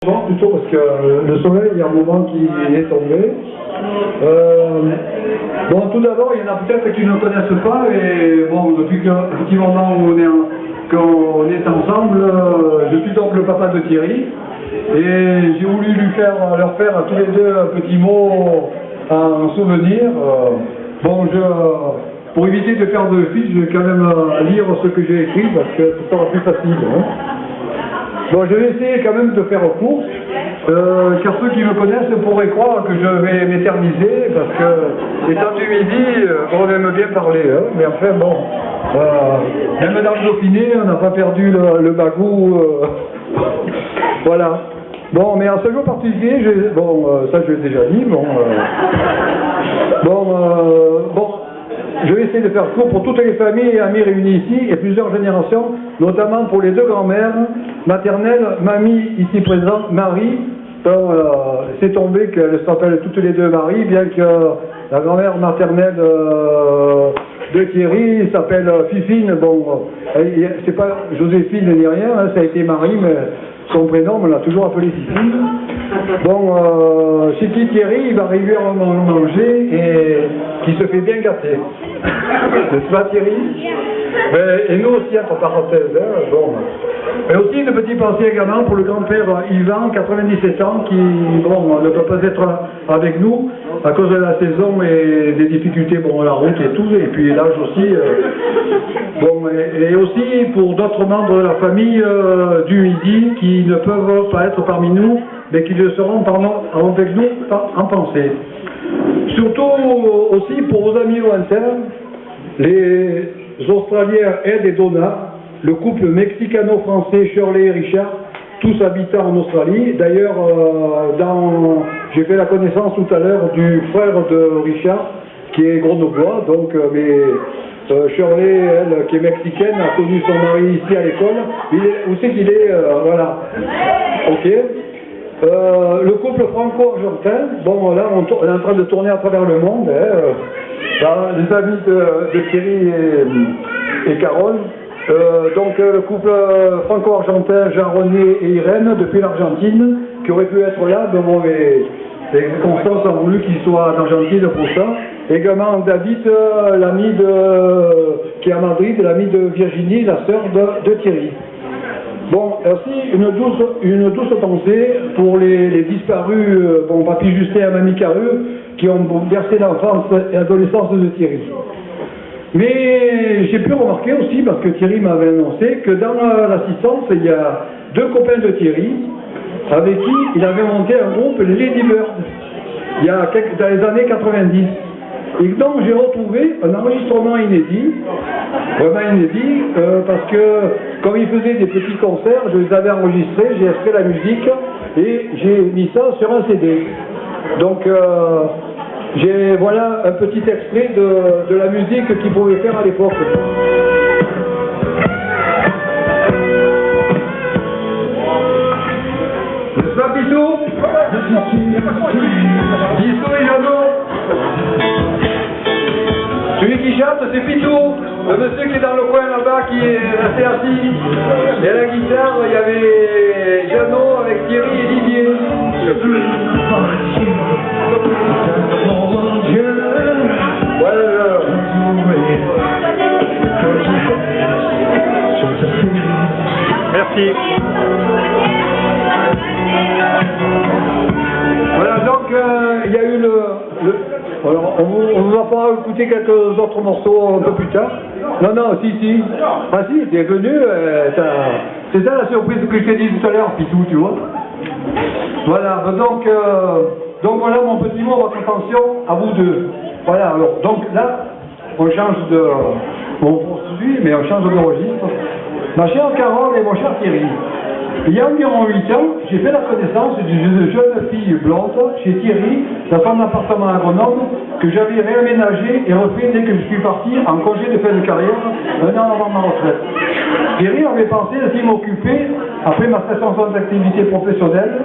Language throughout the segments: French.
Non, plutôt parce que le soleil, il y a un moment qui est tombé. Bon, tout d'abord, il y en a peut-être qui ne connaissent pas, et bon, depuis qu'un petit moment où qu'on est ensemble, je suis donc le papa de Thierry, et j'ai voulu leur faire à tous les deux un petit mot en souvenir. Bon, pour éviter de faire de fil, je vais quand même lire ce que j'ai écrit, parce que ce sera plus facile. Hein. Bon, je vais essayer quand même de faire court, car ceux qui me connaissent pourraient croire que je vais m'éterniser, parce que, étant du midi, on aime bien parler, hein, mais enfin bon, même dans le Dauphiné, on n'a pas perdu le bagou, voilà. Bon, mais en ce jour particulier, ça je l'ai déjà dit, je vais essayer de faire court pour toutes les familles et amis réunis ici et plusieurs générations, notamment pour les deux grands-mères maternelles, mamie ici présente, Marie. C'est tombé qu'elles s'appellent toutes les deux Marie, bien que la grand-mère maternelle de Thierry s'appelle Fifine. Bon, c'est pas Joséphine ni rien, hein, ça a été Marie, mais son prénom, on l'a toujours appelé Fifine. Bon, chez qui Thierry, il va régulièrement manger et qui se fait bien gâter. N'est-ce pas Thierry? Et nous aussi, entre parenthèses. Hein, bon. Et aussi une petite pensée également pour le grand-père Yvan, 97 ans, qui ne peut pas être avec nous à cause de la saison et des difficultés, la route et tout, et puis l'âge aussi. Et aussi pour d'autres membres de la famille du Midi qui ne peuvent pas être parmi nous, mais qui le seront avec nous en pensée. Surtout aussi pour vos amis lointains, les Australiens Ed et Donna, le couple mexicano-français Shirley et Richard, tous habitant en Australie. D'ailleurs, j'ai fait la connaissance tout à l'heure du frère de Richard, qui est grenoblois, donc, Shirley, elle, qui est mexicaine, a connu son mari ici à l'école. Où c'est qu'il est, voilà. Ok. Le couple franco-argentin, bon là on est en train de tourner à travers le monde, les amis de Thierry et Carole, donc le couple franco-argentin Jean-René et Irène depuis l'Argentine, qui auraient pu être là, mais bon, les circonstances ont voulu qu'ils soient en Argentine pour ça. Également David, l'ami qui est à Madrid, l'ami de Virginie, la sœur de Thierry. Bon, aussi une douce pensée pour les disparus, Papy Justin et Mamie Carreux, qui ont bercé l'enfance et l'adolescence de Thierry. Mais j'ai pu remarquer aussi, parce que Thierry m'avait annoncé, que dans l'assistance, il y a deux copains de Thierry, avec qui il avait monté un groupe, les Lady Bird, dans les années 90. Et donc j'ai retrouvé un enregistrement inédit, vraiment inédit, parce que comme ils faisaient des petits concerts, je les avais enregistrés, j'ai extrait la musique et j'ai mis ça sur un CD. Donc voilà un petit extrait de la musique qu'ils pouvaient faire à l'époque. N'est-ce pas Bissou? Bissou et Jano. Celui qui chante, c'est Pitou, le monsieur qui est dans le coin là-bas, qui est resté assis. Et à la guitare, il y avait Jeannot avec Thierry et Didier. Voilà. Merci. Voilà, donc il y a eu alors, on ne va pas écouter quelques autres morceaux un peu plus tard. Non, si. Ah si, t'es venu, c'est ça la surprise que je t'ai dit tout à l'heure, Pitou, tu vois. Voilà, donc voilà mon petit mot, votre attention, à vous deux. Voilà, alors, donc là, on change on poursuit, mais on change de registre. Ma chère Carole et mon cher Thierry, il y a environ 8 ans, j'ai fait la connaissance d'une jeune fille blonde chez Thierry, dans son appartement à Grenoble, que j'avais réaménagé et refait dès que je suis parti en congé de fin de carrière, un an avant ma retraite. Thierry avait pensé ainsi m'occuper après ma cessation d'activité professionnelle.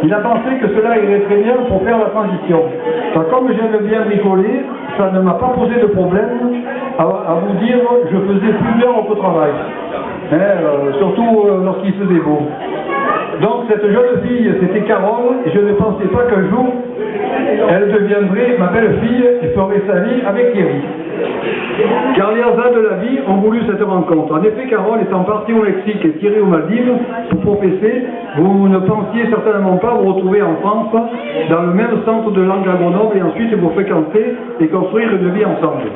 Il a pensé que cela irait très bien pour faire la transition. Comme j'aime bien bricoler, ça ne m'a pas posé de problème. À vous dire, je faisais plus d'heures au travail. Surtout lorsqu'il faisait beau. Donc cette jeune fille, c'était Carole, et je ne pensais pas qu'un jour, elle deviendrait ma belle-fille et ferait sa vie avec Thierry. Car les hasards de la vie ont voulu cette rencontre. En effet, Carole étant partie au Mexique et Thierry aux Maldives pour professer, vous ne pensiez certainement pas vous retrouver en France, dans le même centre de langue à Grenoble, et ensuite vous fréquenter et construire une vie ensemble.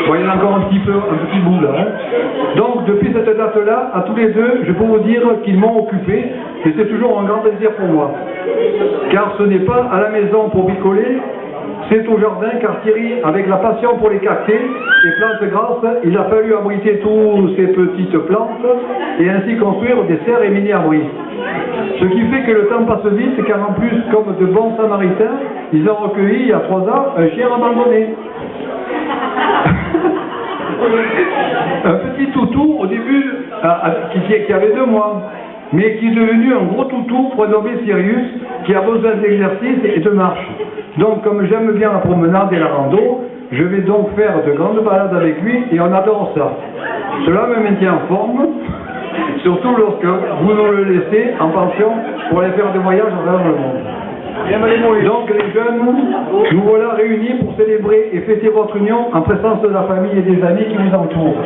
Bon, il y en a encore un petit bout là. Hein. Donc, depuis cette date-là, à tous les deux, je peux vous dire qu'ils m'ont occupé, et c'est toujours un grand plaisir pour moi. Car ce n'est pas à la maison pour picoler, c'est au jardin, car Thierry, avec la passion pour les cactés et plantes grasses, il a fallu abriter toutes ces petites plantes et ainsi construire des serres et mini-abris. Ce qui fait que le temps passe vite, car en plus, comme de bons samaritains, ils ont recueilli il y a 3 ans un chien abandonné. Un petit toutou au début qui avait 2 mois, mais qui est devenu un gros toutou prénommé Sirius, qui a besoin d'exercice et de marche. Donc comme j'aime bien la promenade et la rando, je vais donc faire de grandes balades avec lui et on adore ça. Cela me maintient en forme, surtout lorsque vous nous le laissez en pension pour aller faire des voyages à travers le monde. Donc les jeunes, nous voilà réunis pour célébrer et fêter votre union en présence de la famille et des amis qui vous entourent.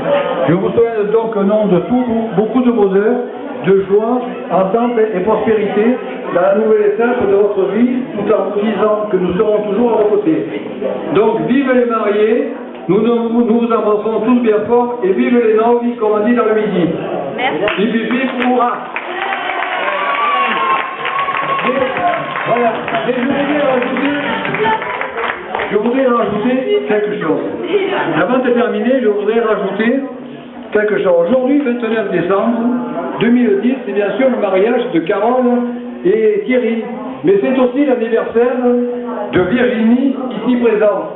Je vous souhaite donc au nom de tous beaucoup de bonheur, de joie, entente et prospérité dans la nouvelle étape de votre vie, tout en vous disant que nous serons toujours à vos côtés. Donc vive les mariés, nous vous embrasserons tous bien fort et vive les novices comme on dit dans le midi. Merci. Vive, vive, vive, hurrah. Voilà, et je voudrais rajouter quelque chose. Avant de terminer, je voudrais rajouter quelque chose. Aujourd'hui, 29 décembre 2010, c'est bien sûr le mariage de Carole et Thierry. Mais c'est aussi l'anniversaire de Virginie, ici présente.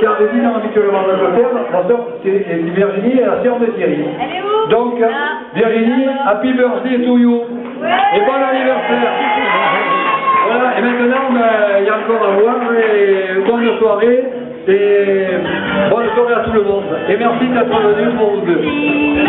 Car résidant habituellement en Angleterre, la sœur, Virginie est la sœur de Thierry. Donc, Virginie, happy birthday to you. Et bon anniversaire. Voilà, et maintenant, il y a encore à voir, et bonne soirée, et bonne soirée à tout le monde. Et merci d'être venu pour vous deux.